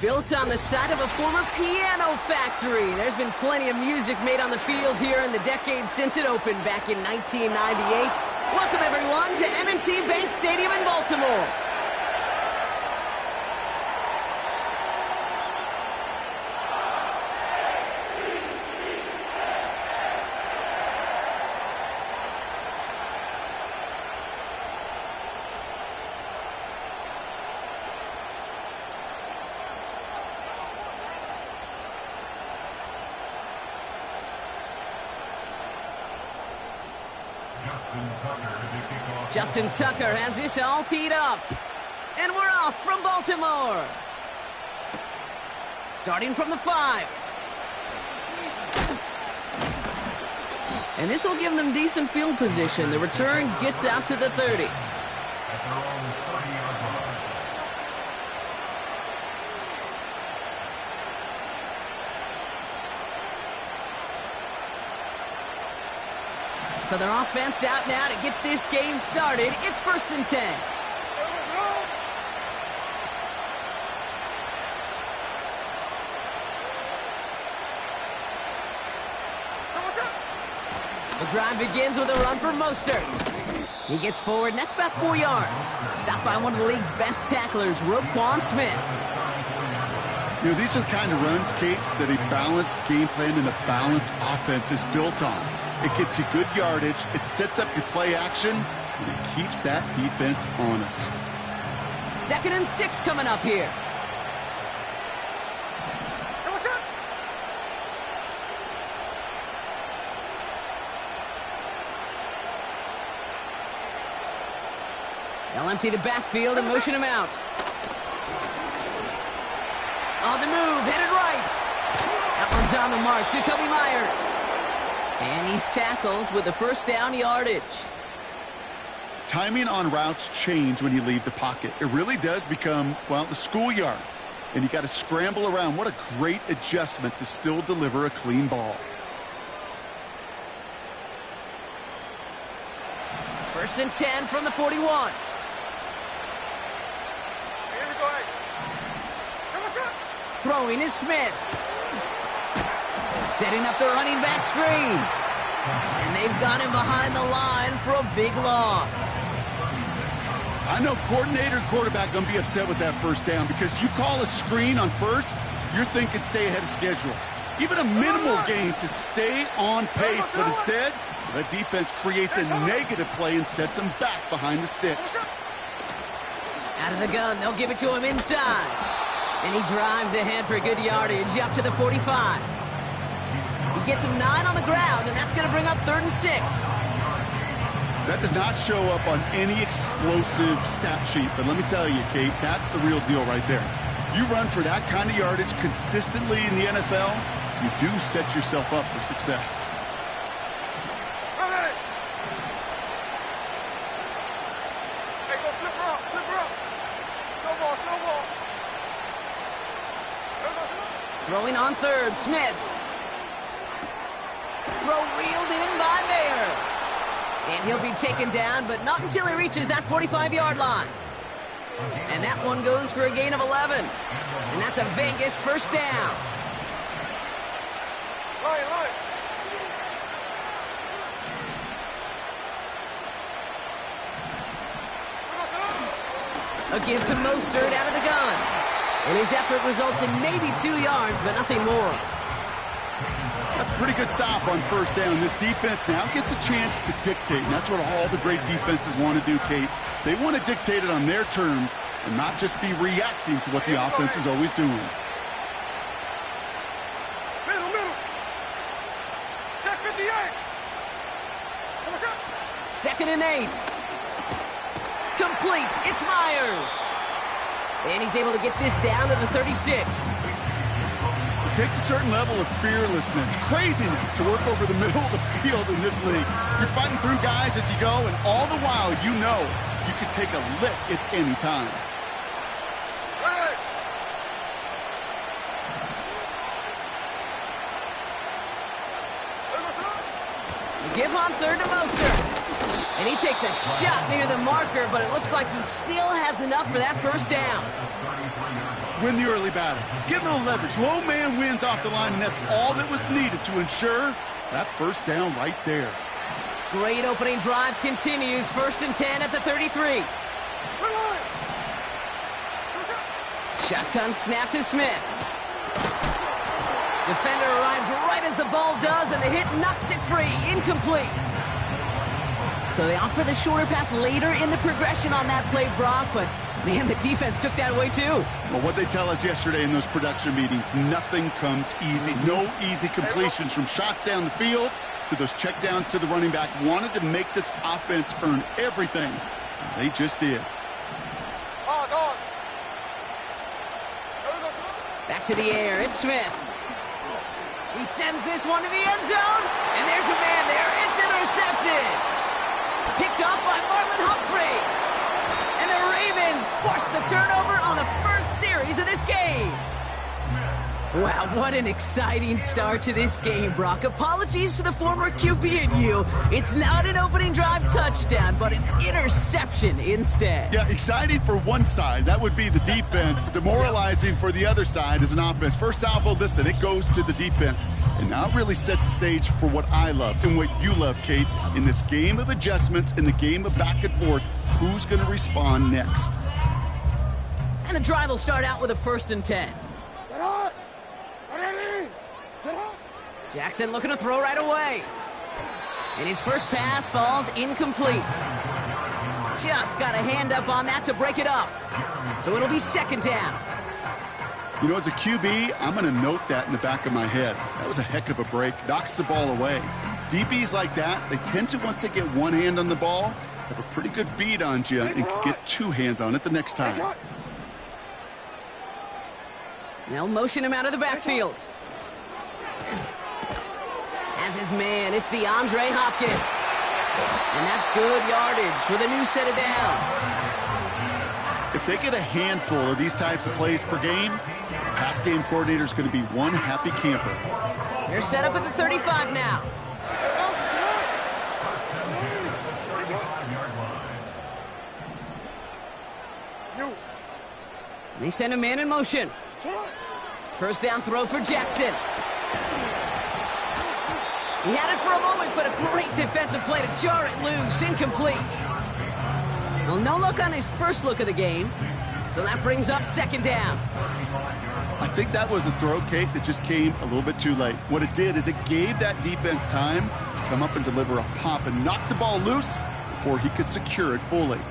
Built on the site of a former piano factory, there's been plenty of music made on the field here in the decade since it opened back in 1998. Welcome, everyone, to M&T Bank Stadium in Baltimore. Justin Tucker has this all teed up. And we're off from Baltimore. Starting from the 5. And this will give them decent field position. The return gets out to the 30. So their offense out now to get this game started. It's 1st and 10. The drive begins with a run for Mostert. He gets forward, and that's about 4 yards. Stopped by one of the league's best tacklers, Roquan Smith. You know, these are the kind of runs, Kate, that a balanced game plan and a balanced offense is built on. It gets you good yardage, it sets up your play action, and it keeps that defense honest. 2nd and 6 coming up here. They'll empty the backfield and motion him out. On the move, headed right. That one's on the mark, Jakobi Meyers. And he's tackled with the 1st down yardage. Timing on routes change when you leave the pocket. It really does become, well, the schoolyard. And you got to scramble around. What a great adjustment to still deliver a clean ball. 1st and 10 from the 41. Throwing is Smith. Setting up the running back screen. And they've got him behind the line for a big loss. I know coordinator and quarterback going to be upset with that 1st down because you call a screen on 1st, you're thinking stay ahead of schedule. Even a minimal gain to stay on pace, but instead, the defense creates a negative play and sets him back behind the sticks. Out of the gun, they'll give it to him inside. And he drives ahead for good yardage up to the 45. He gets him 9 on the ground, and that's going to bring up 3rd and 6. That does not show up on any explosive stat sheet, but let me tell you, Kate, that's the real deal right there. You run for that kind of yardage consistently in the NFL, you do set yourself up for success. Throwing on 3rd, Smith. Throw reeled in by Mayer. And he'll be taken down, but not until he reaches that 45-yard line. And that one goes for a gain of 11. And that's a Vegas 1st down. A give to Mostert out of the gun. And his effort results in maybe 2 yards, but nothing more. That's a pretty good stop on 1st down. This defense now gets a chance to dictate, and that's what all the great defenses want to do, Kate. They want to dictate it on their terms and not just be reacting to what the offense is always doing. Check 58. 2nd and 8. Complete. It's Meyers. And he's able to get this down to the 36. It takes a certain level of fearlessness, craziness to work over the middle of the field in this league. You're fighting through guys as you go, and all the while you know you could take a lick at any time. Give on 3rd to Mostert. And he takes a shot near the marker, but it looks like he still has enough for that first down. Win the early battle. Get a little leverage. Low man wins off the line, and that's all that was needed to ensure that first down right there. Great opening drive continues. 1st and 10 at the 33. Shotgun snap to Smith. Defender arrives right as the ball does, and the hit knocks it free. Incomplete. So they opt for the shorter pass later in the progression on that play, Brock, but man, the defense took that away too. Well, what they tell us yesterday in those production meetings, nothing comes easy. No easy completions from shots down the field to those checkdowns to the running back. Wanted to make this offense earn everything. They just did. Back to the air, it's Smith. He sends this one to the end zone, and there's a man there. It's intercepted. Picked off by Marlon Humphrey. And the Ravens force the turnover on the first series of this game. Wow, what an exciting start to this game, Brock. Apologies to the former QB and you. It's not an opening drive touchdown, but an interception instead. Yeah, exciting for one side. That would be the defense. Demoralizing for the other side as an offense. First salvo, listen, it goes to the defense. And now it really sets the stage for what I love and what you love, Kate. In this game of adjustments, in the game of back and forth, who's going to respond next? And the drive will start out with a 1st and 10. Jackson looking to throw right away. And his first pass falls incomplete. Just got a hand up on that to break it up. So it'll be 2nd down. You know, as a QB, I'm going to note that in the back of my head. That was a heck of a break. Knocks the ball away. DBs like that, they tend to, once they get one hand on the ball, have a pretty good beat on you and can get 2 hands on it the next time. They'll motion him out of the backfield. As his man, it's DeAndre Hopkins. And that's good yardage with a new set of downs. If they get a handful of these types of plays per game, the pass game coordinator is going to be one happy camper. They're set up at the 35 now. They send a man in motion. First down throw for Jackson. He had it for a moment, but a great defensive play to jar it loose. Incomplete. Well, no look on his first look of the game. So that brings up 2nd down. I think that was a throw, Kate, that just came a little bit too late. What it did is it gave that defense time to come up and deliver a pop and knock the ball loose before he could secure it fully.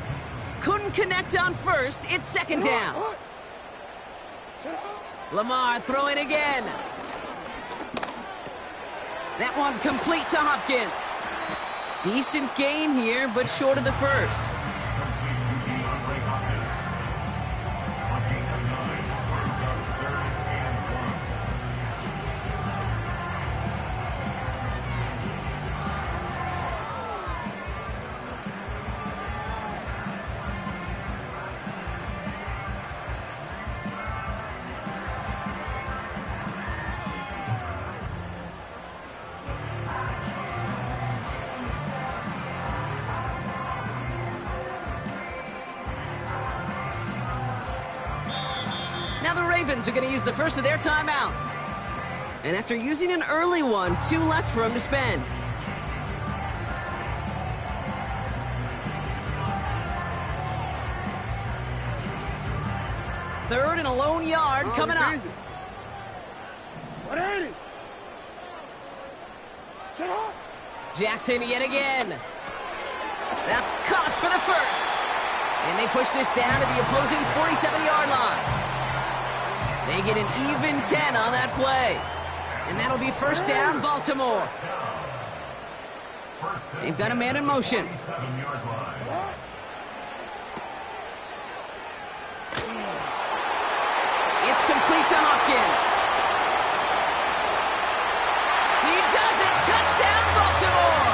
Couldn't connect on first. It's 2nd down. Lamar throwing again. That one complete to Hopkins. Decent gain here, but short of the first. Now the Ravens are going to use the first of their timeouts. And after using an early one, 2 left for him to spend. Third and a lone yard coming up. Jackson yet again. That's caught for the first. And they push this down to the opposing 47-yard line. They get an even 10 on that play. And that'll be first down, Baltimore. They've got a man in motion. It's complete to Hopkins. He does it. Touchdown, Baltimore.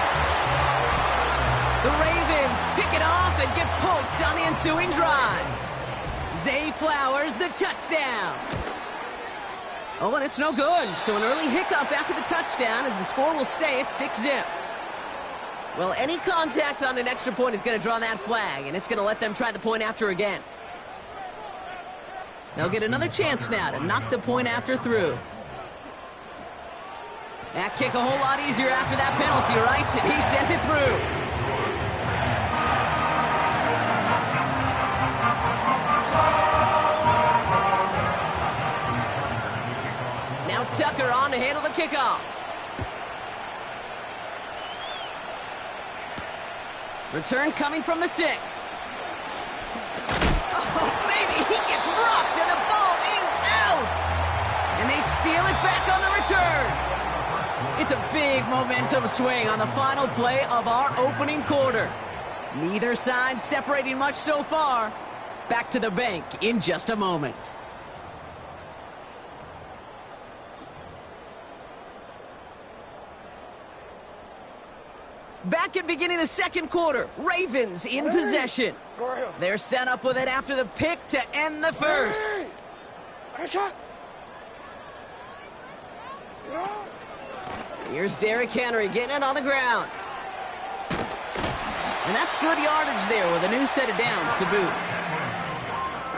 The Ravens pick it off and get points on the ensuing drive. Zay Flowers, the touchdown. Oh, and it's no good. So an early hiccup after the touchdown as the score will stay at 6-zip. Well, any contact on an extra point is going to draw that flag, and it's going to let them try the point after again. They'll get another chance now to knock the point after through. That kick a whole lot easier after that penalty, right? And he sent it through. Now Tucker on to handle the kickoff. Return coming from the 6. Oh, baby, he gets rocked and the ball is out. And they steal it back on the return. It's a big momentum swing on the final play of our opening quarter. Neither side separating much so far. Back to the bank in just a moment. Back at beginning of the second quarter, Ravens in possession. They're set up with it after the pick to end the first. Here's Derrick Henry getting it on the ground. And that's good yardage there with a new set of downs to boot.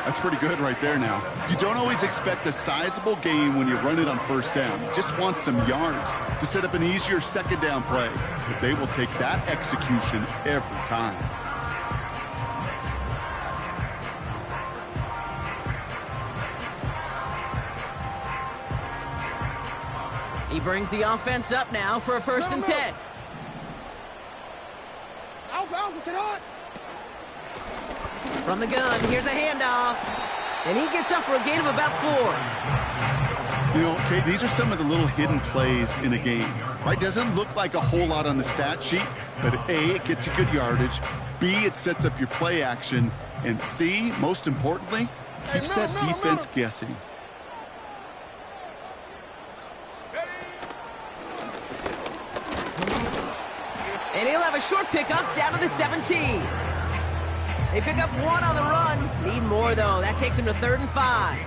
That's pretty good right there now. You don't always expect a sizable gain when you run it on first down. You just want some yards to set up an easier second down play. But they will take that execution every time. He brings the offense up now for a 1st and 10. From the gun, here's a handoff. And he gets up for a gain of about 4. You know, Kate, these are some of the little hidden plays in a game. Right? Doesn't look like a whole lot on the stat sheet, but A, it gets you good yardage. B, it sets up your play action. And C, most importantly, keeps that defense guessing. And he'll have a short pickup down to the 17. They pick up 1 on the run. Need more, though. That takes him to 3rd and 5.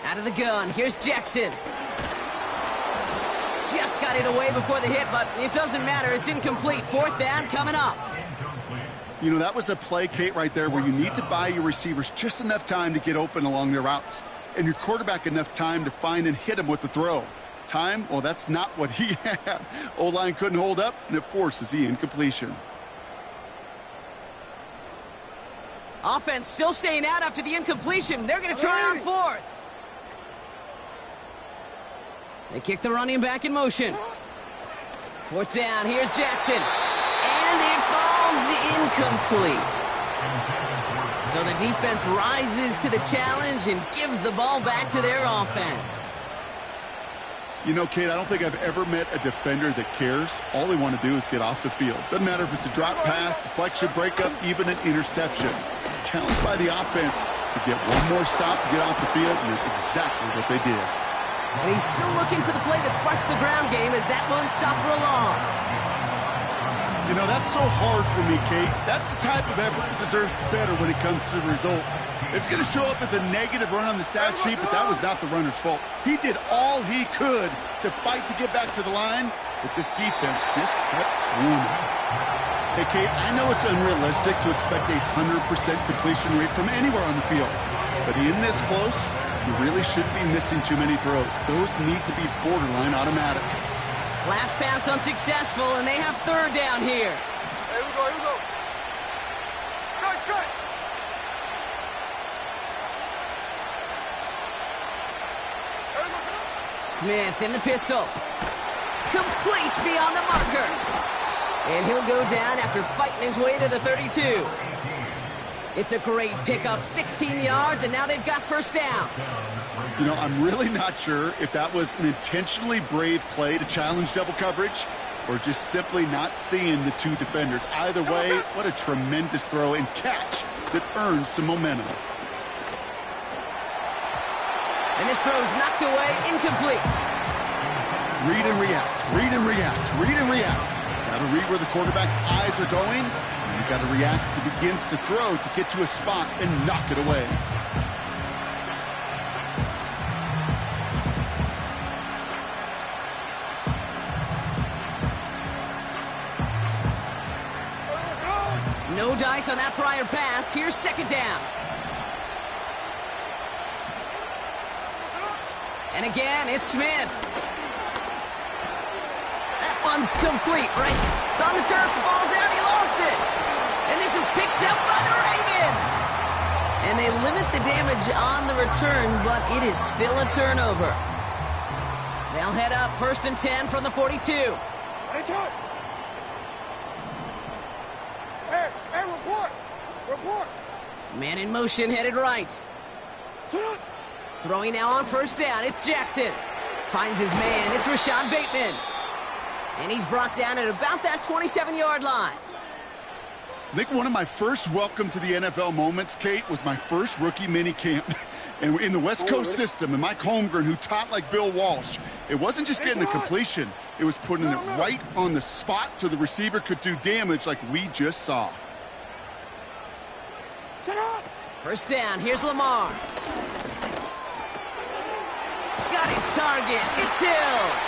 Out of the gun. Here's Jackson. Just got it away before the hit, but it doesn't matter. It's incomplete. 4th down coming up. You know, that was a play, Kate, right there where you need to buy your receivers just enough time to get open along their routes. And your quarterback enough time to find and hit him with the throw. Time? Well, that's not what he had. O-line couldn't hold up, and it forces the incompletion. Offense still staying out after the incompletion. They're going to try on 4th. They kick the running back in motion. 4th down. Here's Jackson. And it falls incomplete. So the defense rises to the challenge and gives the ball back to their offense. You know, Kate, I don't think I've ever met a defender that cares. All they want to do is get off the field. Doesn't matter if it's a drop pass, deflection, breakup, even an interception. Challenged by the offense to get one more stop to get off the field, and it's exactly what they did. And he's still looking for the play that sparks the ground game as that one stopped for a loss. You know, that's so hard for me, Kate. That's the type of effort that deserves better when it comes to the results. It's going to show up as a negative run on the stat sheet, but that was not the runner's fault. He did all he could to fight to get back to the line, but this defense just kept swarming. Hey, Kate, I know it's unrealistic to expect a 100% completion rate from anywhere on the field, but in this close, you really shouldn't be missing too many throws. Those need to be borderline automatic. Last pass unsuccessful, and they have 3rd down here. Here we go. Strike. Smith in the pistol. Complete beyond the marker. And he'll go down after fighting his way to the 32. It's a great pickup, 16 yards, and now they've got 1st down. You know, I'm really not sure if that was an intentionally brave play to challenge double coverage or just simply not seeing the two defenders. Either way, what a tremendous throw and catch that earns some momentum. And this throw's knocked away, incomplete. Read and react, read and react, read and react. Got to read where the quarterback's eyes are going, and you got to react as he begins to throw to get to a spot and knock it away. No dice on that prior pass. Here's second down. And again, it's Smith. That one's complete, right? It's on the turf, the ball's out, he lost it. And this is picked up by the Ravens. And they limit the damage on the return, but it is still a turnover. They'll head up 1st and 10 from the 42. Hey, report. Man in motion, headed right. Throwing now on 1st down, it's Jackson. Finds his man, it's Rashad Bateman. And he's brought down at about that 27-yard line. I think one of my first welcome to the NFL moments, Kate, was my first rookie mini camp. And in the West Coast system, and Mike Holmgren, who taught like Bill Walsh, it wasn't just getting the completion. It was putting it right on the spot so the receiver could do damage like we just saw. 1st down, here's Lamar. Got his target, it's Hill.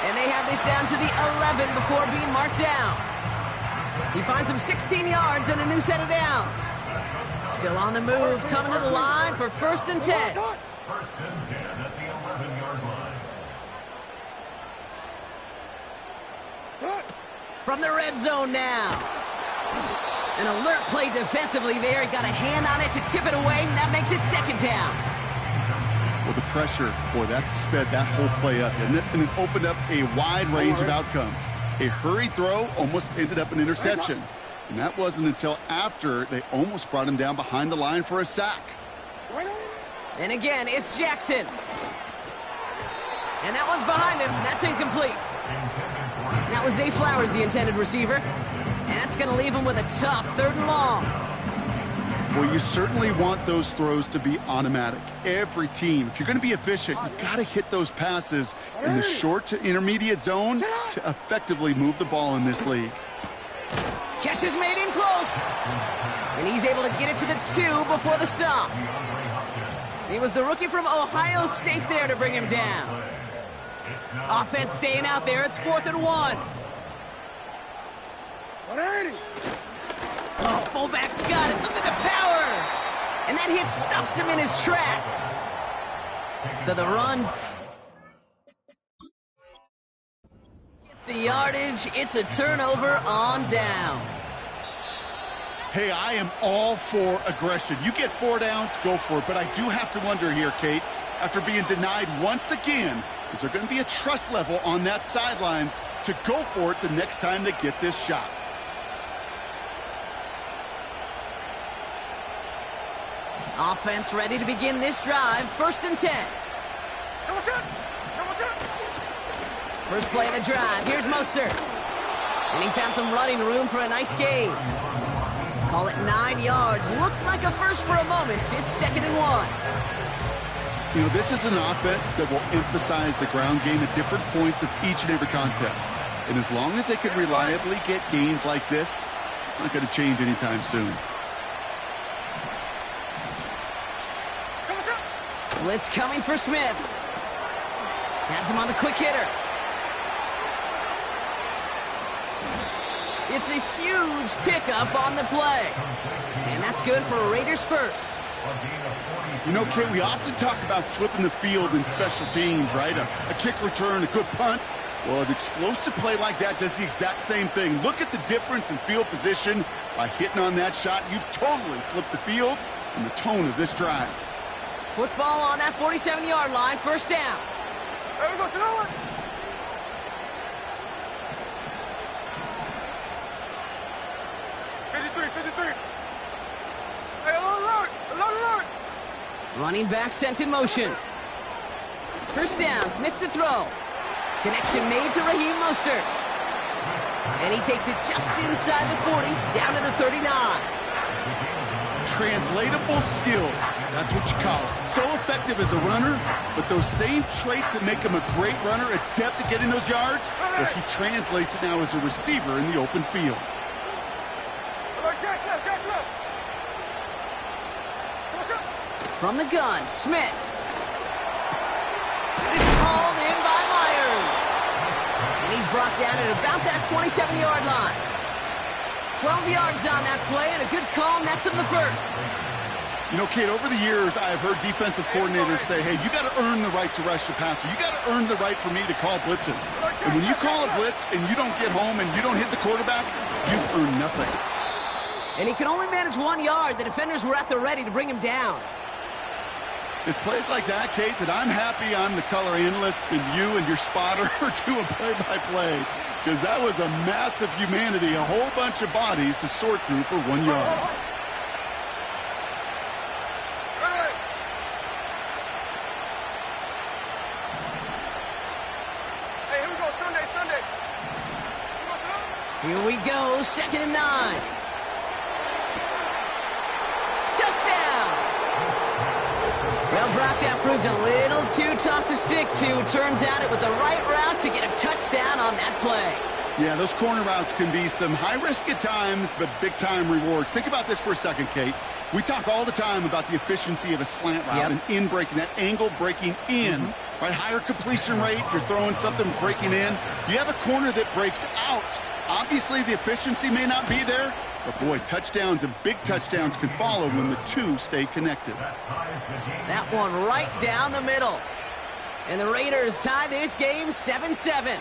And they have this down to the 11 before being marked down. He finds him 16 yards and a new set of downs. Still on the move, coming to the line for 1st and 10. 1st and 10 at the 11-yard line. From the red zone now. An alert play defensively there. He got a hand on it to tip it away, and that makes it 2nd down. Well, the pressure, boy, that sped that whole play up, didn't it? And it opened up a wide range of outcomes. A hurried throw almost ended up an interception. And that wasn't until after they almost brought him down behind the line for a sack. And again, it's Jackson. And that one's behind him. That's incomplete. That was Zay Flowers, the intended receiver. And that's going to leave him with a tough 3rd and long. Well, you certainly want those throws to be automatic. Every team, if you're going to be efficient, you got to hit those passes in the short to intermediate zone to effectively move the ball in this league. Catch is made in close. And he's able to get it to the 2 before the stop. He was the rookie from Ohio State there to bring him down. Offense staying out there. It's 4th and 1. Oh, fullback's got it. Look at the power. And that hit stops him in his tracks. So the run. Get the yardage. It's a turnover on downs. Hey, I am all for aggression. You get 4 downs, go for it. But I do have to wonder here, Kate, after being denied once again, is there going to be a trust level on that sidelines to go for it the next time they get this shot? Offense ready to begin this drive. 1st and 10. First play of the drive. Here's Mostert. And he found some running room for a nice gain. Call it 9 yards. Looked like a first for a moment. It's 2nd and 1. You know, this is an offense that will emphasize the ground game at different points of each and every contest. And as long as they can reliably get gains like this, it's not going to change anytime soon. Blitz coming for Smith. Has him on the quick hitter. It's a huge pickup on the play. And that's good for Raiders first. You know, Kate, we often talk about flipping the field in special teams, right? A kick return, a good punt. Well, an explosive play like that does the exact same thing. Look at the difference in field position. By hitting on that shot, you've totally flipped the field and the tone of this drive. Football on that 47-yard line. 1st down. There we go, throw it. Hey, alert. Running back sent in motion. 1st down, Smith to throw. Connection made to Raheem Mostert. And he takes it just inside the 40, down to the 39. translatable skills. That's what you call it. So effective as a runner, but those same traits that make him a great runner, adept at getting those yards, well, he translates it now as a receiver in the open field. From the gun, Smith. It's called in by Myers. And he's brought down at about that 27-yard line. 12 yards on that play, and a good call nets him the first. You know, Kate, over the years, I have heard defensive coordinators say, hey, you got to earn the right to rush the passer. You got to earn the right for me to call blitzes. And when you call a blitz and you don't get home and you don't hit the quarterback, you've earned nothing. And he can only manage 1 yard. The defenders were at the ready to bring him down. It's plays like that, Kate, that I'm happy I'm the color analyst and you and your spotter are doing play-by-play. Because that was a massive humanity, a whole bunch of bodies to sort through for 1 yard. Hey, here we go, Sunday. Here we go, 2nd and 9. Touchdown! Well, Brock, that proved a little too tough to stick to. Turns out it was the right route to get a touchdown on that play. Yeah, those corner routes can be some high risk at times, but big-time rewards. Think about this for a second, Kate. We talk all the time about the efficiency of a slant route and in breaking, that angle breaking in. Right, higher completion rate, you're throwing something breaking in. You have a corner that breaks out. Obviously, the efficiency may not be there, but boy, touchdowns and big touchdowns can follow when the two stay connected. That one right down the middle. And the Raiders tie this game 7-7.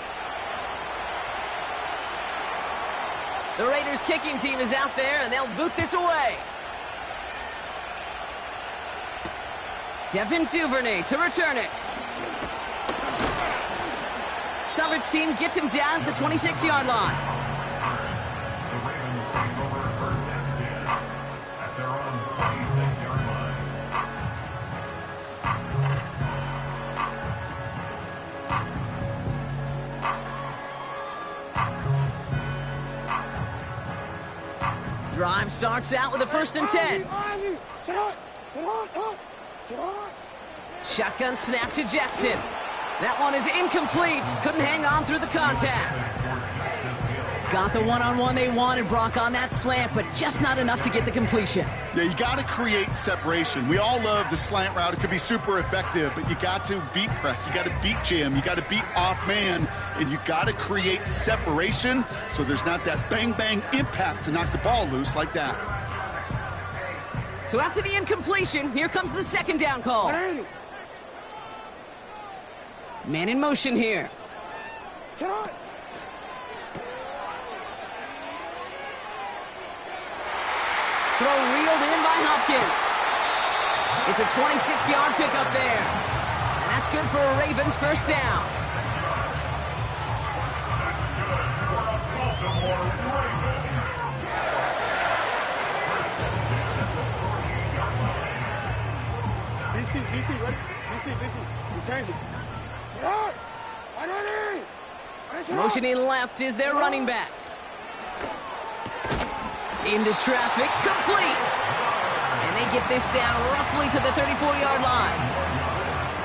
The Raiders kicking team is out there, and they'll boot this away. Devin Duvernay to return it. Coverage team gets him down at the 26-yard line. The Ravens take over 1st and 10 at their own 26-yard line. Drive starts out with a 1st and 10. Shotgun snap to Jackson. That one is incomplete. Couldn't hang on through the contact. Got the one-on-one they wanted, Brock, on that slant, but just not enough to get the completion. Yeah, you got to create separation. We all love the slant route. It could be super effective, but you got to beat press. You got to beat jam. You got to beat off man, and you got to create separation so there's not that bang-bang impact to knock the ball loose like that. So after the incompletion, here comes the 2nd down call. Man in motion here. Throw reeled in by Hopkins. It's a 26-yard pickup there. And that's good for a Ravens 1st down. BC, ready? BC, you change it. Motioning left is their running back. Into traffic, complete. And they get this down roughly to the 34-yard line.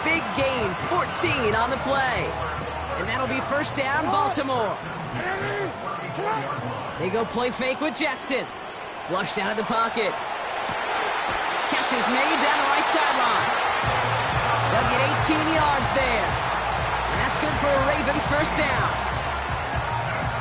Big gain, 14 on the play. And that'll be 1st down, Baltimore. They go play fake with Jackson. Flushed out of the pocket. Catch is made down the right sideline. They'll get 18 yards there. And that's good for a Ravens 1st down.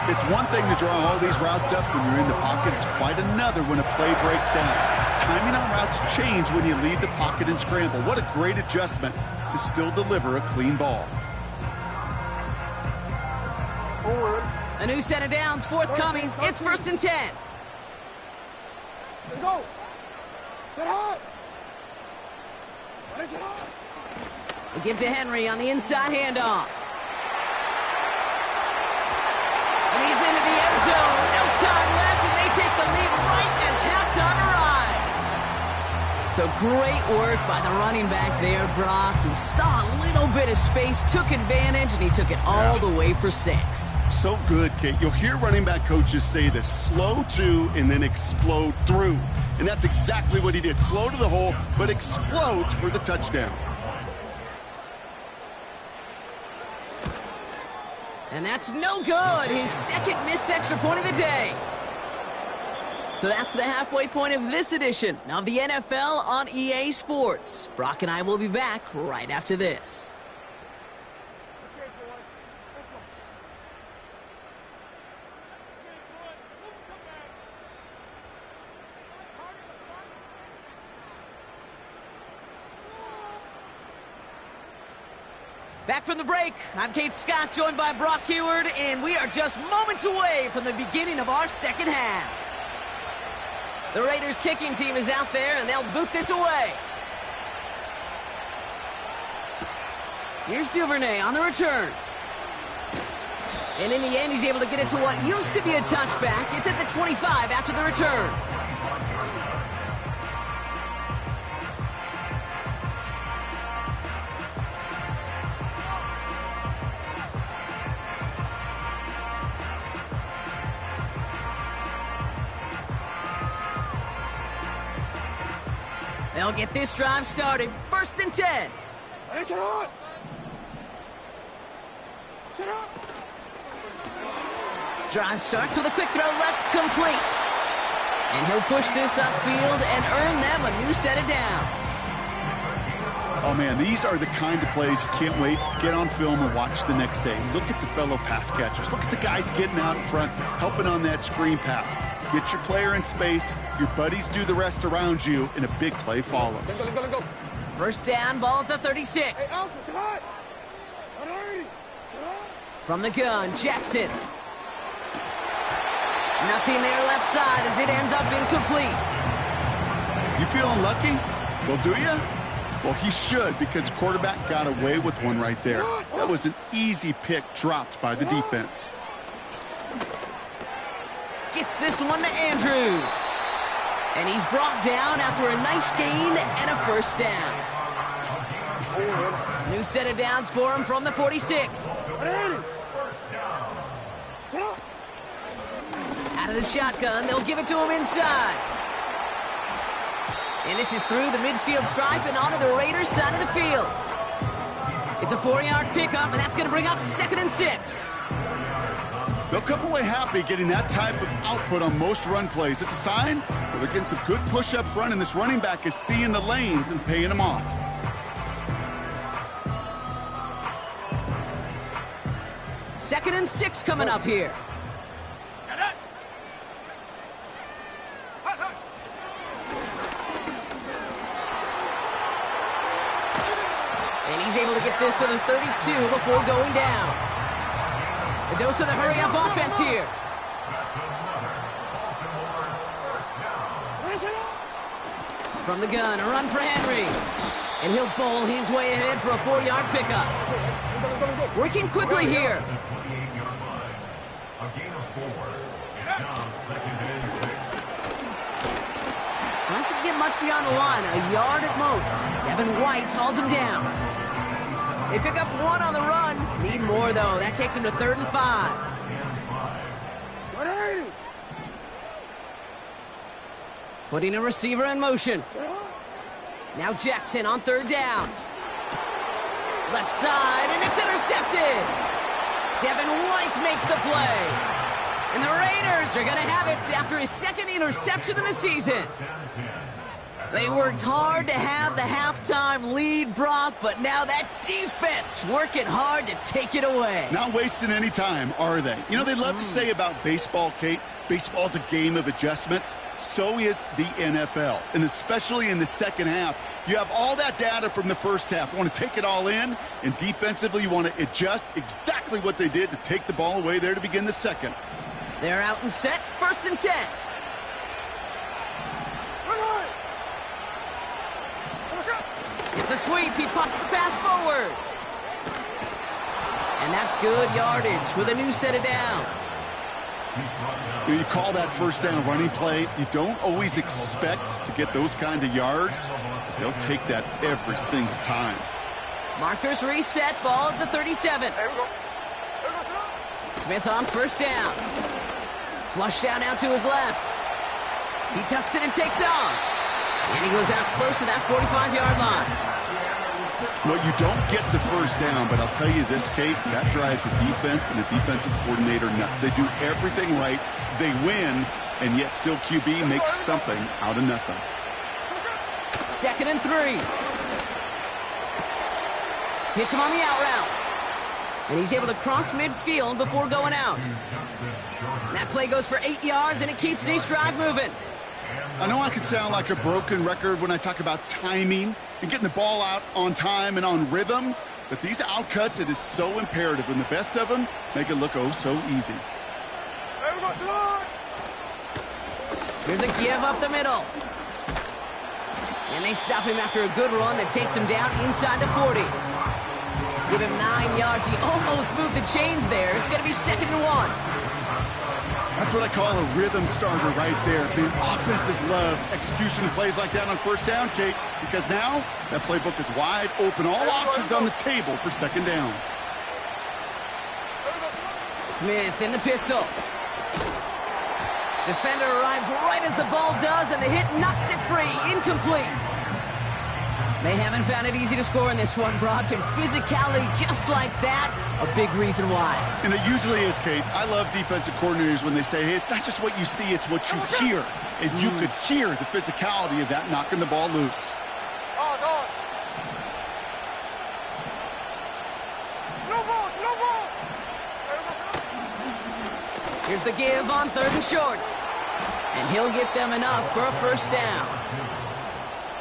It's one thing to draw all these routes up when you're in the pocket. It's quite another when a play breaks down. Timing on routes change when you leave the pocket and scramble. What a great adjustment to still deliver a clean ball. A new set of downs forthcoming. It's 1st and 10. Let's go. Get hot. They give to Henry on the inside handoff. And he's into the end zone. No time left, and they take the lead right as halftime arrives. So great work by the running back there, Brock. He saw a little bit of space, took advantage, and he took it all the way for 6. So good, Kate. You'll hear running back coaches say this: slow to and then explode through. And that's exactly what he did. Slow to the hole, but explodes for the touchdown. And that's no good. His second missed extra point of the day. So that's the halfway point of this edition of the NFL on EA Sports. Brock and I will be back right after this. Back from the break, I'm Kate Scott, joined by Brock Huard, and we are just moments away from the beginning of our second half. The Raiders kicking team is out there, and they'll boot this away. Here's Duvernay on the return. And in the end, he's able to get it to what used to be a touchback. It's at the 25 after the return. They'll get this drive started. 1st and 10. Drive starts with a quick throw left, complete. And he'll push this upfield and earn them a new set of downs. Oh, man, these are the kind of plays you can't wait to get on film and watch the next day. Look at the fellow pass catchers. Look at the guys getting out in front, helping on that screen pass. Get your player in space, your buddies do the rest around you, and a big play follows. First down, ball at the 36. From the gun, Jackson. Nothing there left side as it ends up incomplete. You feeling lucky? Well, do you? Well, he should, because the quarterback got away with one right there. That was an easy pick dropped by the defense. Gets this one to Andrews. And he's brought down after a nice gain and a first down. New set of downs for him from the 46. Out of the shotgun, they'll give it to him inside. And this is through the midfield stripe and onto the Raiders' side of the field. It's a 4-yard pickup, and that's going to bring up 2nd and 6. They'll come away happy getting that type of output on most run plays. It's a sign that they're getting some good push up front, and this running back is seeing the lanes and paying them off. Second and 6 coming up here. And he's able to get this to the 32 before going down. A dose of the hurry-up offense here. From the gun, a run for Henry. And he'll bowl his way ahead for a 4-yard pickup. Working quickly here. Doesn't get much beyond the line, a yard at most. Devin White hauls him down. They pick up 1 on the run. Need more, though. That takes him to 3rd and 5. Putting a receiver in motion. Now Jackson on 3rd down. Left side, and it's intercepted. Devin White makes the play. And the Raiders are going to have it after his 2nd interception of the season. They worked hard to have the halftime lead, Brock, but now that defense working hard to take it away. Not wasting any time, are they? You know, they love to say about baseball, Kate, baseball's a game of adjustments. So is the NFL, and especially in the second half. You have all that data from the first half. You want to take it all in, and defensively you want to adjust exactly what they did to take the ball away there to begin the second. They're out and set, 1st and 10. It's a sweep. He pops the pass forward. And that's good yardage with a new set of downs. You call that first down running play. You don't always expect to get those kind of yards. They'll take that every single time. Markers reset. Ball at the 37. Smith on 1st down. Flush down now to his left. He tucks it and takes off. And he goes out close to that 45-yard line. Well, you don't get the first down, but I'll tell you this, Kate, that drives the defense and the defensive coordinator nuts. They do everything right. They win, and yet still QB makes something out of nothing. 2nd and 3. Hits him on the out route. And he's able to cross midfield before going out. And that play goes for 8 yards, and it keeps this drive moving. I know I could sound like a broken record when I talk about timing and getting the ball out on time and on rhythm, but these outcuts, it is so imperative, and the best of them make it look oh so easy. Here's a give up the middle. And they stop him after a good run that takes him down inside the 40. Give him 9 yards. He almost moved the chains there. It's going to be 2nd and 1. That's what I call a rhythm starter right there. The offenses love execution plays like that on first down, Kate, because now that playbook is wide open. All options on the table for 2nd down. Smith in the pistol. Defender arrives right as the ball does, and the hit knocks it free. Incomplete. They haven't found it easy to score in this one, Brock, and physicality just like that, a big reason why. And it usually is, Kate. I love defensive coordinators when they say, hey, it's not just what you see, it's what you hear. And you could hear the physicality of that knocking the ball loose. Here's the give on 3rd and short. And he'll get them enough for a first down.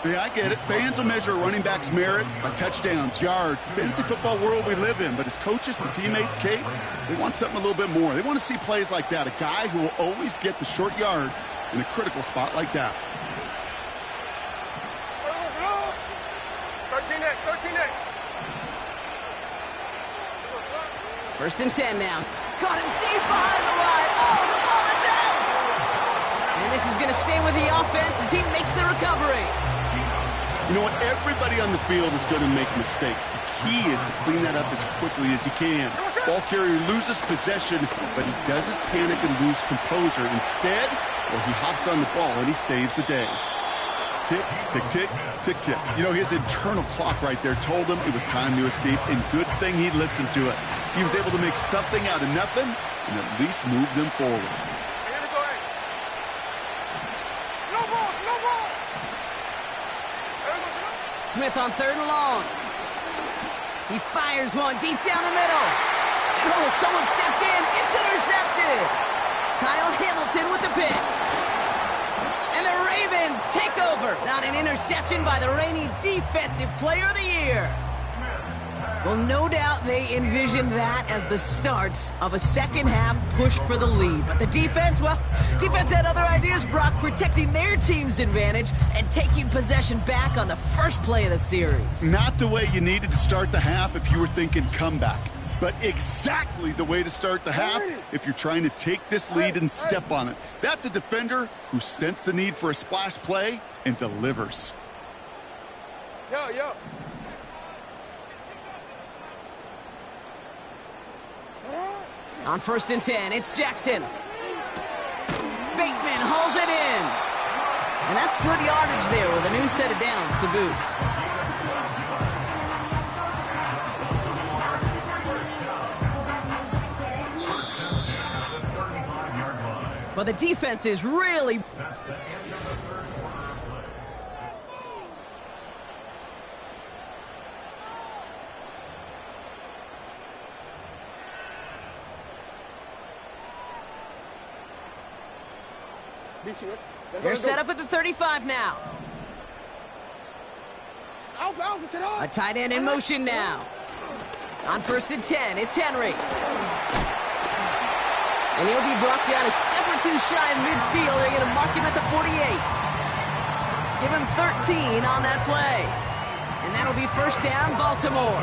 Yeah, I get it. Fans will measure a running back's merit by touchdowns, yards, the fantasy football world we live in. But as coaches and teammates, Kate, they want something a little bit more. They want to see plays like that, a guy who will always get the short yards in a critical spot like that. 1st and 10 now. Caught him deep behind the line. Oh, the ball is out! And this is going to stay with the offense as he makes the recovery. You know what? Everybody on the field is going to make mistakes. The key is to clean that up as quickly as he can. Ball carrier loses possession, but he doesn't panic and lose composure. Instead, well, he hops on the ball and he saves the day. Tick, tick, tick, tick, tick. You know, his internal clock right there told him it was time to escape, and good thing he listened to it. He was able to make something out of nothing and at least move them forward. Smith on 3rd and long. He fires one deep down the middle. And oh, someone stepped in. It's intercepted. Kyle Hamilton with the pick. And the Ravens take over. Not an interception by the reigning Defensive Player of the Year. Well, no doubt they envisioned that as the start of a second-half push for the lead. But the defense, well, defense had other ideas, Brock, protecting their team's advantage and taking possession back on the first play of the series. Not the way you needed to start the half if you were thinking comeback, but exactly the way to start the half if you're trying to take this lead and step on it. That's a defender who sensed the need for a splash play and delivers. Yo. On 1st and 10, it's Jackson. Bateman hauls it in. And that's good yardage there with a new set of downs to boot. But the defense is really... They're set up at the 35 now. A tight end in motion now. On 1st and 10, it's Henry. And he'll be brought down a step or two shy of midfield. They're going to mark him at the 48. Give him 13 on that play. And that'll be first down, Baltimore.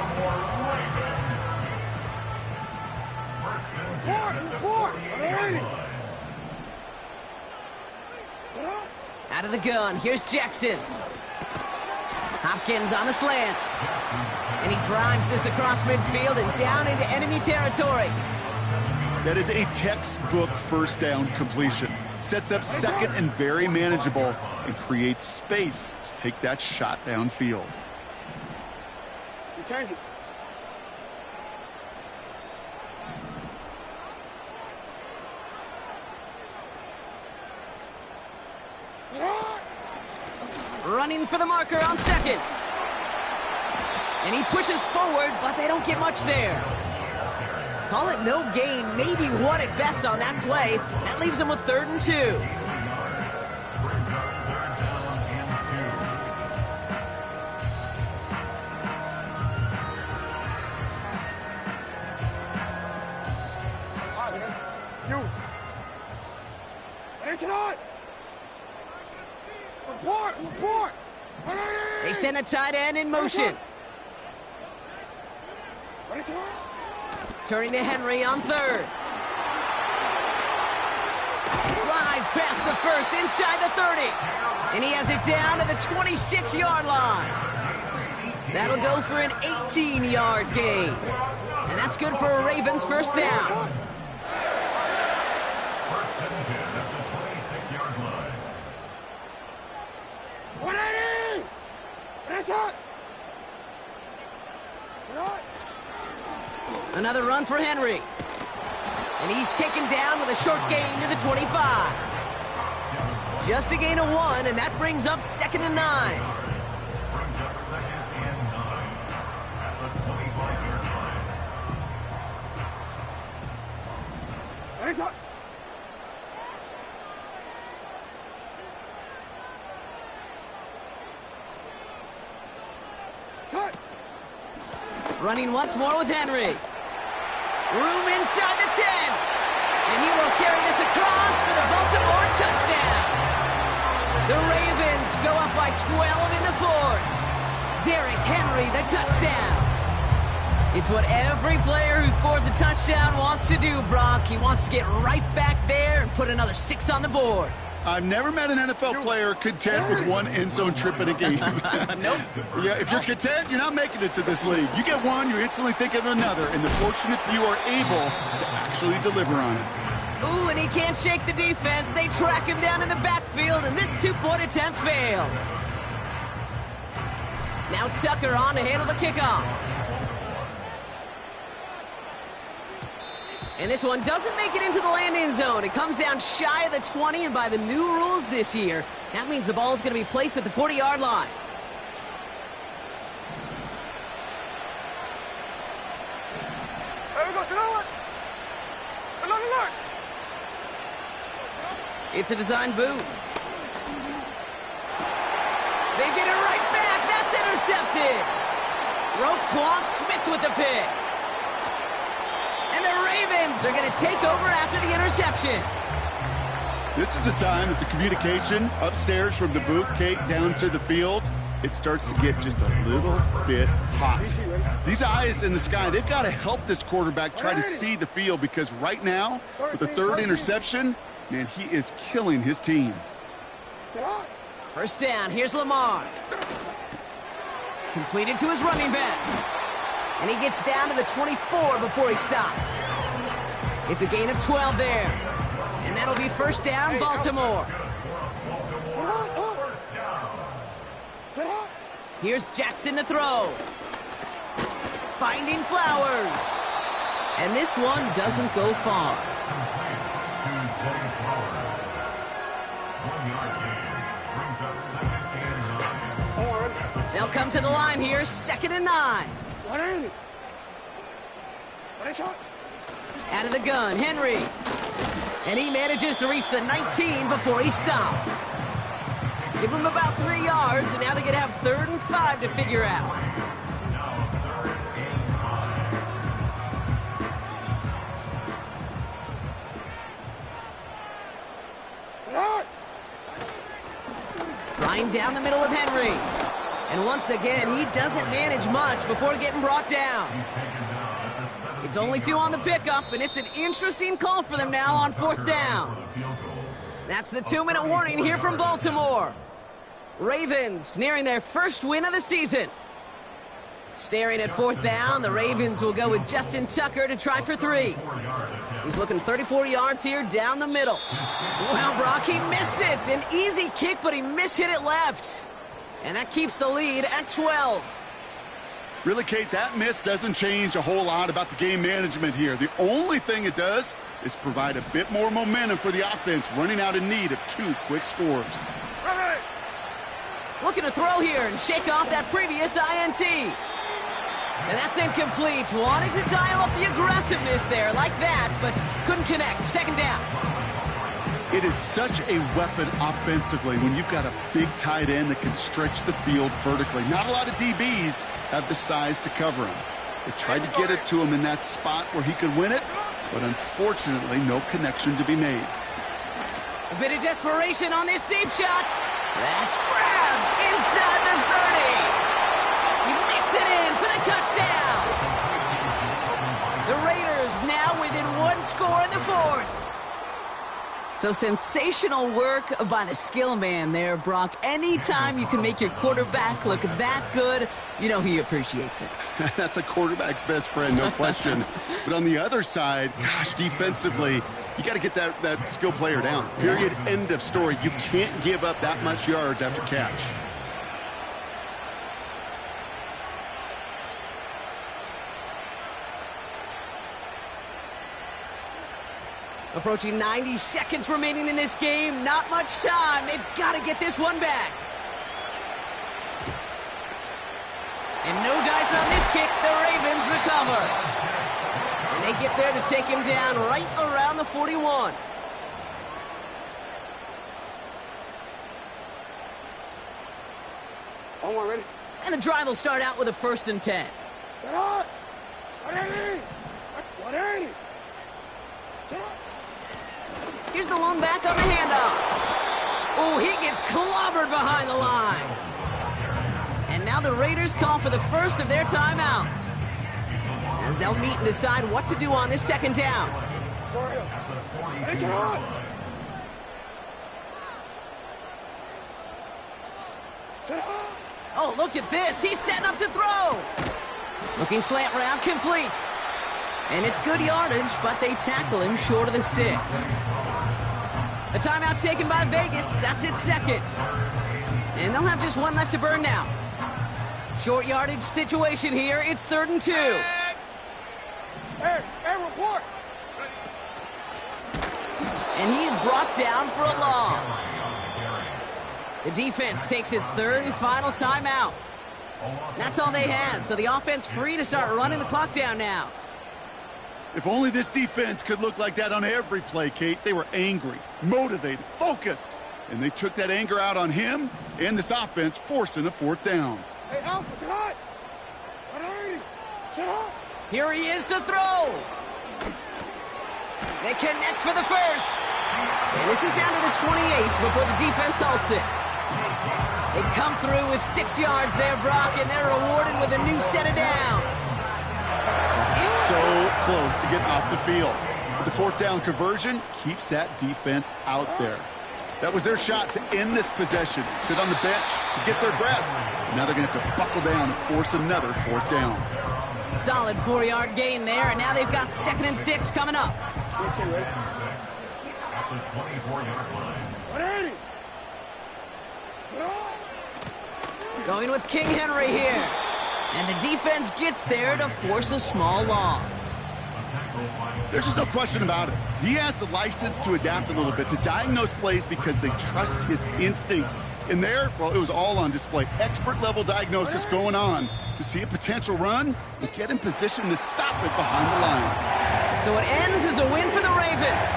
Out of the gun, here's Jackson. Hopkins on the slant. And he drives this across midfield and down into enemy territory. That is a textbook first down completion. Sets up second and very manageable and creates space to take that shot downfield. You change it. Running for the marker on second. And he pushes forward, but they don't get much there. Call it no gain, maybe one at best on that play. That leaves him with 3rd and 2. You. It's not. Report. They send a tight end in motion. Turning to Henry on 3rd. Flies past the 1st, inside the 30. And he has it down to the 26-yard line. That'll go for an 18-yard gain. And that's good for a Ravens first down. First and 10 at the 26-yard line. 180! Finish it! Another run for Henry. And he's taken down with a short gain to the 25. Just a gain of 1, and that brings up 2nd and 9. Brings up 2nd and 9 at the 25-yard line. Finish it! Cut! Running once more with Henry. Room inside the 10. And he will carry this across for the Baltimore touchdown. The Ravens go up by 12 in the 4th. Derrick Henry, the touchdown. It's what every player who scores a touchdown wants to do, Brock. He wants to get right back there and put another 6 on the board. I've never met an NFL player content with one end zone trip in a game. Nope. Yeah, if you're content, you're not making it to this league. You get one, you instantly think of another, and the fortunate few are able to actually deliver on it. Ooh, and he can't shake the defense. They track him down in the backfield, and this 2-point attempt fails. Now Tucker on to handle the kickoff. And this one doesn't make it into the landing zone. It comes down shy of the 20, and by the new rules this year, that means the ball is going to be placed at the 40-yard line. There we go, look! It's a design boot. They get it right back. That's intercepted. Roquan Smith with the pick. And the Ravens are going to take over after the interception. This is a time that the communication upstairs from the booth, Kate, down to the field, it starts to get just a little bit hot. These eyes in the sky, they've got to help this quarterback try to see the field, because right now, with the 3rd interception, man, he is killing his team. First down, here's Lamar. Completed to his running back. And he gets down to the 24 before he stopped. It's a gain of 12 there. And that'll be first down, Baltimore. Here's Jackson to throw. Finding Flowers. And this one doesn't go far. They'll come to the line here, 2nd and 9. Out of the gun, Henry. And he manages to reach the 19 before he stopped. Give him about 3 yards, and now they're going to have 3rd and 5 to figure out. Trying down the middle with Henry. And once again, he doesn't manage much before getting brought down. It's only 2 on the pickup, and it's an interesting call for them now on 4th down. That's the 2-minute warning here from Baltimore. Ravens nearing their first win of the season. Staring at fourth down, the Ravens will go with Justin Tucker to try for 3. He's looking 34 yards here down the middle. Well, Brock, he missed it. An easy kick, but he mishit it left. And that keeps the lead at 12. Really, Kate, that miss doesn't change a whole lot about the game management here. The only thing it does is provide a bit more momentum for the offense, running out in need of 2 quick scores. Looking to throw here and shake off that previous INT. And that's incomplete. Wanted to dial up the aggressiveness there like that, but couldn't connect. Second down. It is such a weapon offensively when you've got a big tight end that can stretch the field vertically. Not a lot of DBs have the size to cover him. They tried to get it to him in that spot where he could win it, but unfortunately, no connection to be made. A bit of desperation on this deep shot. That's grabbed inside the 30. He makes it in for the touchdown. The Raiders now within 1 score in the 4th. So sensational work by the skill man there, Brock. Anytime you can make your quarterback look that good, you know he appreciates it. That's a quarterback's best friend, no question. But on the other side, gosh, defensively, you got to get that skill player down. Period, end of story. You can't give up that much yards after catch. Approaching 90 seconds remaining in this game. Not much time. They've got to get this one back. And no dice on this kick. The Ravens recover. And they get there to take him down right around the 41. One ready? And the drive will start out with a 1st and 10. 180. Here's the lone back on the handoff. Oh, he gets clobbered behind the line. And now the Raiders call for the first of their timeouts, as they'll meet and decide what to do on this 2nd down. Oh, look at this. He's setting up to throw. Looking slant route, complete. And it's good yardage, but they tackle him short of the sticks. A timeout taken by Vegas. That's its 2nd. And they'll have just 1 left to burn now. Short yardage situation here. It's 3rd and 2. Hey, report. And he's brought down for a loss. The defense takes its 3rd and final timeout. That's all they had, so the offense free to start running the clock down now. If only this defense could look like that on every play, Kate. They were angry, motivated, focused, and they took that anger out on him and this offense, forcing a 4th down. Hey, Alpha, sit hot. 180. Sit hot. Here he is to throw. They connect for the 1st. And this is down to the 28 before the defense halts it. They come through with 6 yards there, Brock, and they're rewarded with a new set of downs. So close to getting off the field. But the 4th down conversion keeps that defense out there. That was their shot to end this possession, sit on the bench to get their breath. Now they're going to have to buckle down and force another 4th down. Solid 4-yard gain there, and now they've got 2nd and 6 coming up. At the 24-yard line. 180. Going with King Henry here. And the defense gets there to force a small loss. There's just no question about it. He has the license to adapt a little bit, to diagnose plays because they trust his instincts. And there, well, it was all on display. Expert-level diagnosis going on to see a potential run and get in position to stop it behind the line. So it ends as a win for the Ravens.